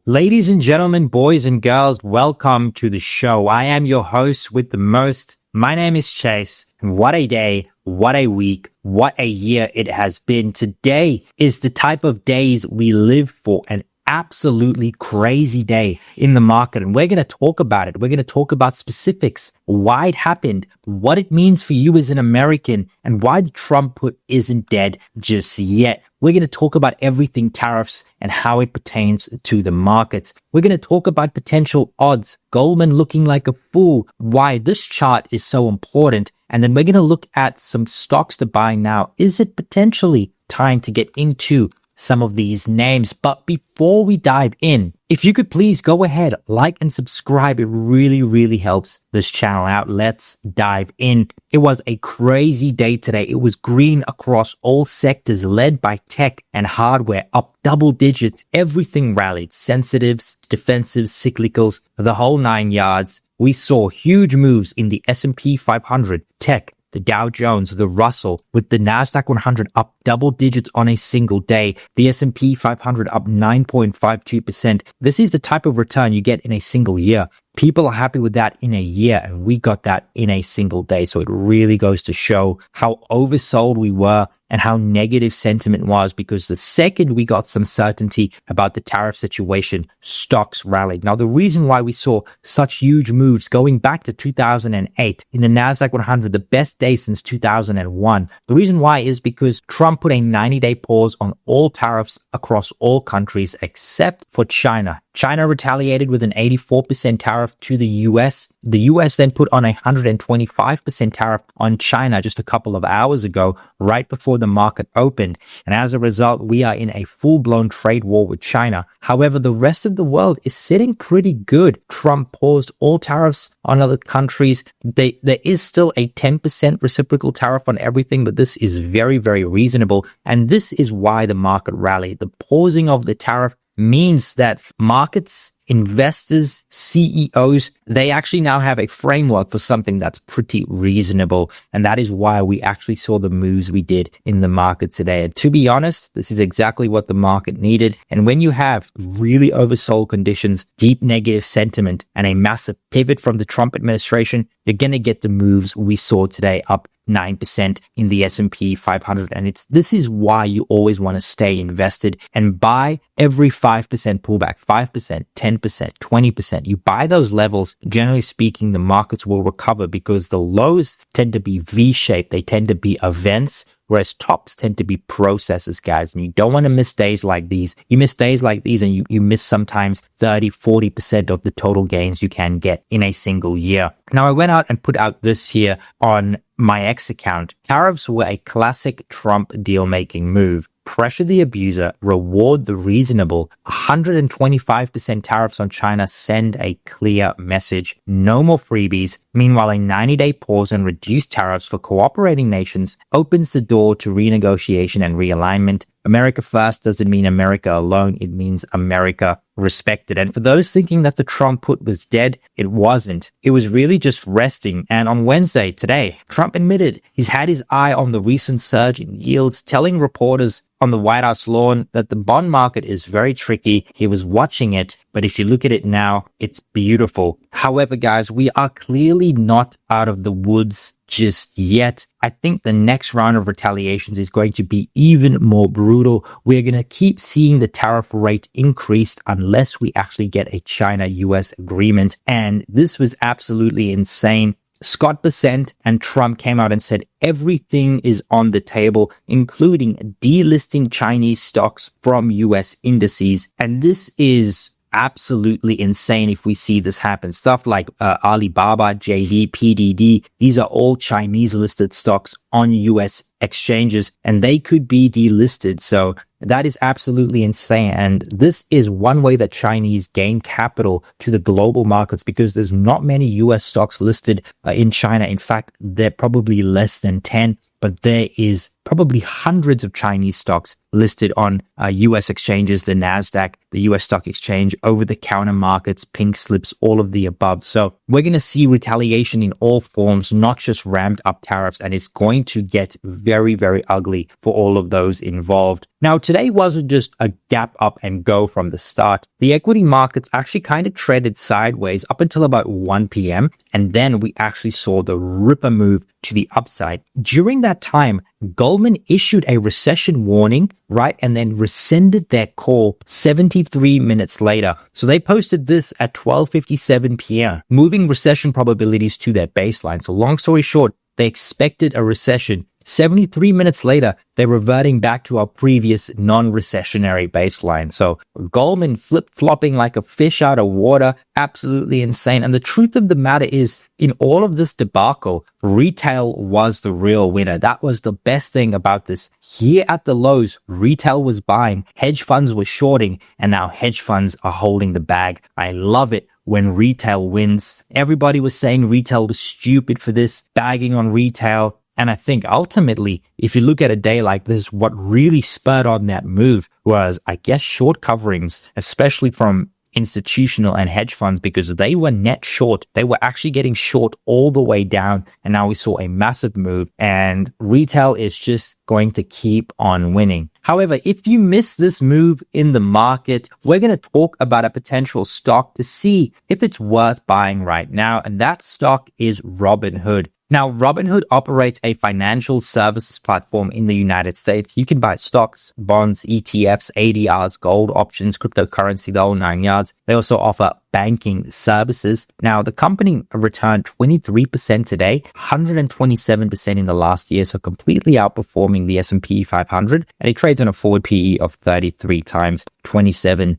Ladies and gentlemen, boys and girls, welcome to the show. I am your host with the most. My name is Chase, and what a day, what a week, what a year it has been. Today is the type of days we live for, an absolutely crazy day in the market, and we're going to talk about it. We're going to talk about specifics, why it happened, what it means for you as an American, and why the Trump put isn't dead just yet. We're going to talk about everything tariffs and how it pertains to the markets. We're going to talk about potential odds, Goldman looking like a fool, why this chart is so important. And then we're going to look at some stocks to buy now. Is it potentially time to get into some of these names? But before we dive in, if you could please go ahead, like and subscribe. It really helps this channel out. Let's dive in. It was a crazy day today. It was green across all sectors, led by tech and hardware, up double digits. Everything rallied. Sensitives, defensives, cyclicals, the whole 9 yards. We saw huge moves in the S&P 500, tech, the Dow Jones, the Russell, with the Nasdaq 100 up double digits on a single day. The S&P 500 up 9.52%. This is the type of return you get in a single year. People are happy with that in a year, and we got that in a single day. So it really goes to show how oversold we were and how negative sentiment was, because the second we got some certainty about the tariff situation, stocks rallied. Now, the reason why we saw such huge moves going back to 2008 in the Nasdaq 100, the best day since 2001, the reason why is because Trump put a 90-day pause on all tariffs across all countries except for China. China retaliated with an 84% tariff to the US. The US then put on a 125% tariff on China just a couple of hours ago, right before the market opened. And as a result, we are in a full-blown trade war with China. However, the rest of the world is sitting pretty good. Trump paused all tariffs on other countries. There is still a 10% reciprocal tariff on everything, but this is very reasonable. And this is why the market rallied. The pausing of the tariff means that markets, investors, CEOs, they actually now have a framework for something that's pretty reasonable. And that is why we actually saw the moves we did in the market today. And to be honest, this is exactly what the market needed. And when you have really oversold conditions, deep negative sentiment, and a massive pivot from the Trump administration, you're going to get the moves we saw today, up 9% in the S&P 500. And this is why you always want to stay invested and buy every 5% pullback, 5%, 10%, 20%. You buy those levels, generally speaking, the markets will recover, because the lows tend to be V-shaped. They tend to be events, whereas tops tend to be processes, guys. And you don't want to miss days like these. You miss days like these and you miss sometimes 30, 40% of the total gains you can get in a single year. Now, I went out and put out this here on my X account. Tariffs were a classic Trump deal-making move. Pressure the abuser, reward the reasonable. 125% tariffs on China send a clear message. No more freebies. Meanwhile, a 90-day pause and reduced tariffs for cooperating nations opens the door to renegotiation and realignment. America first doesn't mean America alone. It means America respected. And for those thinking that the Trump put was dead, it wasn't. It was really just resting. And on Wednesday, today, Trump admitted he's had his eye on the recent surge in yields, telling reporters on the White House lawn that the bond market is very tricky. He was watching it, but if you look at it now, it's beautiful. However, guys, we are clearly not out of the woods just yet. I think the next round of retaliations is going to be even more brutal. We're going to keep seeing the tariff rate increased unless we actually get a China-US agreement. And this was absolutely insane. Scott Bessent and Trump came out and said everything is on the table, including delisting Chinese stocks from US indices. And this is absolutely insane if we see this happen. Stuff like Alibaba, JD, PDD, these are all Chinese listed stocks on US exchanges, and they could be delisted. So that is absolutely insane. And this is one way that Chinese gain capital to the global markets, because there's not many US stocks listed in China. In fact, they're probably less than 10. but there is probably hundreds of Chinese stocks listed on US exchanges, the NASDAQ, the US stock exchange, over-the-counter markets, pink slips, all of the above. So we're going to see retaliation in all forms, not just ramped up tariffs, and it's going to get very, very ugly for all of those involved. Now, today wasn't just a gap up and go from the start. The equity markets actually kind of treaded sideways up until about 1 p.m. And then we actually saw the ripper move to the upside. During that time, Goldman issued a recession warning, right? And then rescinded their call 73 minutes later. So they posted this at 12:57 p.m., moving recession probabilities to their baseline. So long story short, they expected a recession. 73 minutes later, they're reverting back to our previous non-recessionary baseline. So Goldman flip-flopping like a fish out of water, absolutely insane. And the truth of the matter is, in all of this debacle, retail was the real winner. That was the best thing about this. Here at the lows, retail was buying, hedge funds were shorting, and now hedge funds are holding the bag. I love it when retail wins. Everybody was saying retail was stupid for this, bagging on retail. And I think ultimately, if you look at a day like this, what really spurred on that move was, I guess, short coverings, especially from institutional and hedge funds, because they were net short. They were actually getting short all the way down. And now we saw a massive move, and retail is just going to keep on winning. However, if you miss this move in the market, we're going to talk about a potential stock to see if it's worth buying right now. And that stock is Robinhood. Now, Robinhood operates a financial services platform in the United States. You can buy stocks, bonds, ETFs, ADRs, gold, options, cryptocurrency, the whole 9 yards. They also offer banking services. Now, the company returned 23% today, 127% in the last year, so completely outperforming the S&P 500, and it trades on a forward PE of 33 times, 27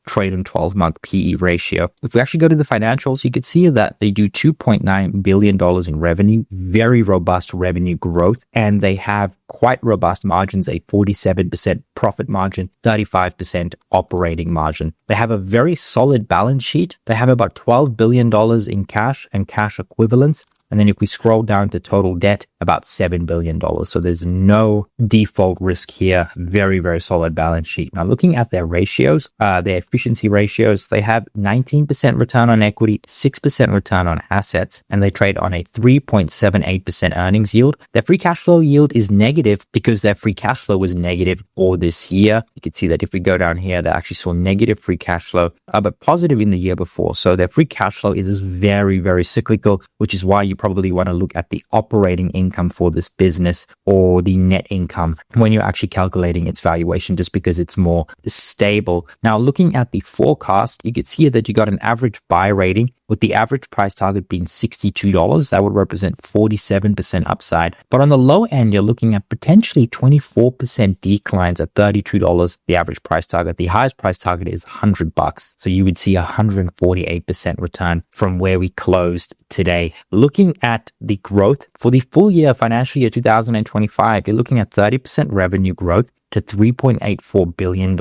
trailing 12-month PE ratio. If we actually go to the financials, you can see that they do $2.9 billion in revenue, very robust revenue growth, and they have quite robust margins, a 47% profit margin, 35% operating margin. They have a very solid balance sheet. They have about $12 billion in cash and cash equivalents. And then if we scroll down to total debt, about $7 billion. So there's no default risk here. Very, very solid balance sheet. Now, looking at their ratios, their efficiency ratios, they have 19% return on equity, 6% return on assets, and they trade on a 3.78% earnings yield. Their free cash flow yield is negative because their free cash flow was negative all this year. You can see that if we go down here, they actually saw negative free cash flow, but positive in the year before. So their free cash flow is very, very cyclical, which is why you probably want to look at the operating income for this business or the net income when you're actually calculating its valuation, just because it's more stable. Now, looking at the forecast, you can see that you got an average buy rating with the average price target being $62. That would represent 47% upside. But on the low end, you're looking at potentially 24% declines at $32, the average price target. The highest price target is $100. So you would see 148% return from where we closed today. Looking at the growth for the full year, financial year 2025, you're looking at 30% revenue growth to $3.84 billion.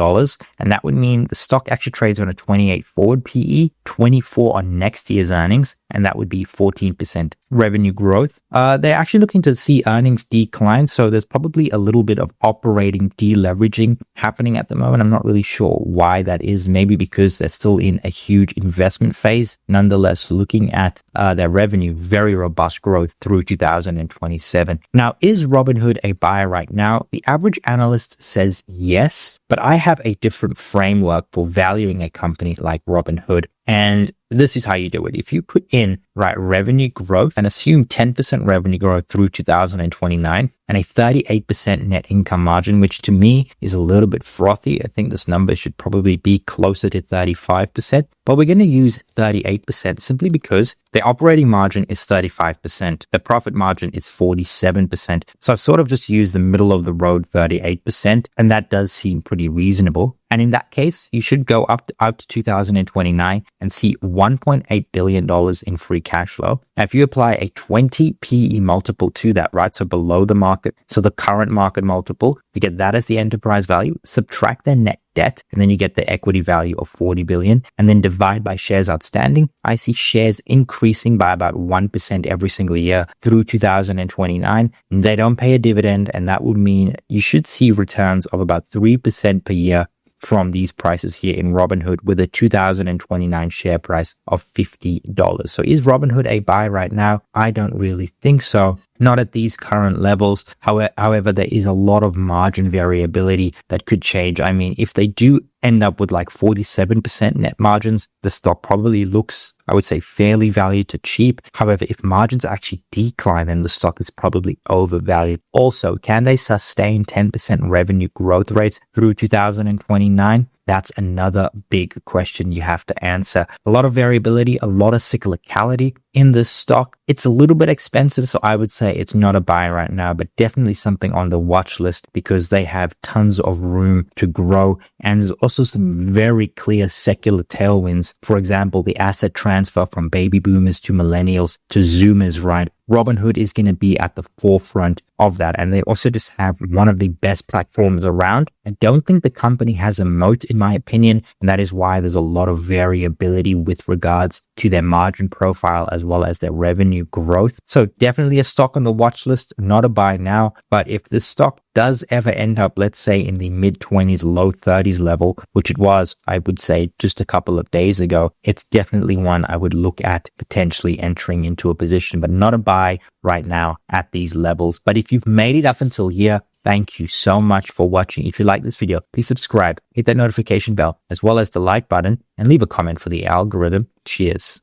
And that would mean the stock actually trades on a 28 forward PE, 24 on next year's earnings, and that would be 14% revenue growth. They're actually looking to see earnings decline, so there's probably a little bit of operating deleveraging happening at the moment. I'm not really sure why that is. Maybe because they're still in a huge investment phase. Nonetheless, looking at their revenue, very robust growth through 2027. Now, is Robinhood a buy right now? The average analyst says yes, but I have a different framework for valuing a company like Robinhood. And this is how you do it. If you put in revenue growth and assume 10% revenue growth through 2029 and a 38% net income margin, which to me is a little bit frothy. I think this number should probably be closer to 35%, but we're going to use 38% simply because the operating margin is 35%. The profit margin is 47%. So I've sort of just used the middle of the road 38%, and that does seem pretty reasonable. And in that case, you should go up to 2029 and see $1.8 billion in free cash flow. Now, if you apply a 20 PE multiple to that, right? So below the market, so the current market multiple, you get that as the enterprise value, subtract their net debt, and then you get the equity value of 40 billion, and then divide by shares outstanding. I see shares increasing by about 1% every single year through 2029. They don't pay a dividend, and that would mean you should see returns of about 3% per year from these prices here in Robinhood with a 2029 share price of $50. So is Robinhood a buy right now? I don't really think so. Not at these current levels. However, there is a lot of margin variability that could change. I mean, if they do end up with like 47% net margins, the stock probably looks, I would say, fairly valued to cheap. However, if margins actually decline, then the stock is probably overvalued. Also, can they sustain 10% revenue growth rates through 2029? That's another big question you have to answer. A lot of variability, a lot of cyclicality in this stock. It's a little bit expensive, so I would say it's not a buy right now, but definitely something on the watch list because they have tons of room to grow. And there's also some very clear secular tailwinds. For example, the asset transfer from baby boomers to millennials to Zoomers, right? Robinhood is going to be at the forefront of that. And they also just have one of the best platforms around. I don't think the company has a moat, in my opinion. And that is why there's a lot of variability with regards to their margin profile as well as their revenue growth. So definitely a stock on the watch list, not a buy now. But if the stock does ever end up, let's say, in the mid-20s, low 30s level, which it was, I would say, just a couple of days ago, it's definitely one I would look at potentially entering into a position, but not a buy right now at these levels. But if you've made it up until here, thank you so much for watching. If you like this video, please subscribe, hit that notification bell, as well as the like button, and leave a comment for the algorithm. Cheers.